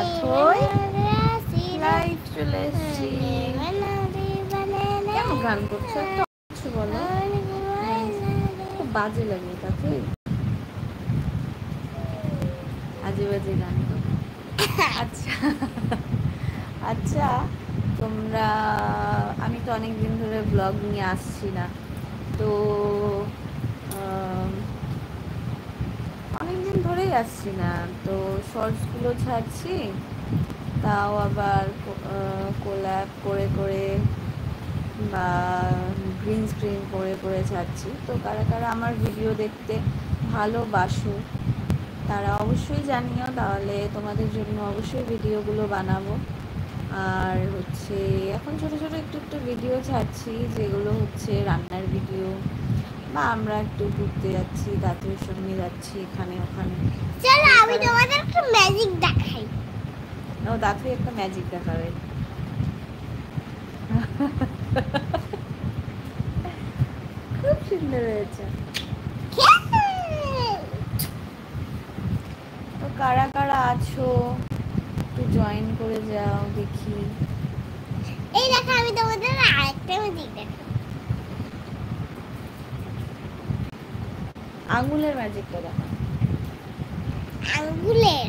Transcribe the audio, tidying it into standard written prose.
পাথর লাইভ চলে এসেছি। কেমন গান করছো একটা কিছু বলো, খুব বাজে লাগে তাকে, আজে বাজে গান করো। আচ্ছা আচ্ছা তোমরা, আমি তো অনেক দিন ধরে ব্লগ নিয়ে আসছি না, তো অনেক দিন ধরেই আসছি না, তো শর্টসগুলো ছাড়ছি, তাও আবার কোল্যাব করে করে বা গ্রিন স্ক্রিন করে করে ছাড়ছি। তো কারা কারা আমার ভিডিও দেখতে ভালোবাসো তারা অবশ্যই জানিও, তাহলে তোমাদের জন্য অবশ্যই ভিডিওগুলো বানাবো। আর হচ্ছে এখন ছোটো ছোটো একটু একটু ভিডিও ছাড়ছি, যেগুলো হচ্ছে রান্নার ভিডিও, বা আমরা একটু ঘুরতে যাচ্ছি, দাদুর সঙ্গে যাচ্ছি এখানে ওখানে। চলো আমি তোমাদের একটা ম্যাজিক দেখাই। ও দাদু একটা ম্যাজিক দেখাবে। খুব সুন্দর হয়েছে। তো কারা কারা আছো একটু জয়েন করে যাও দেখি। এই দেখো আমি তোমাদের আরেকটা ম্যাজিক দেখাই। আঙুলের ম্যাজিকটা দেখা। আঙ্গুলের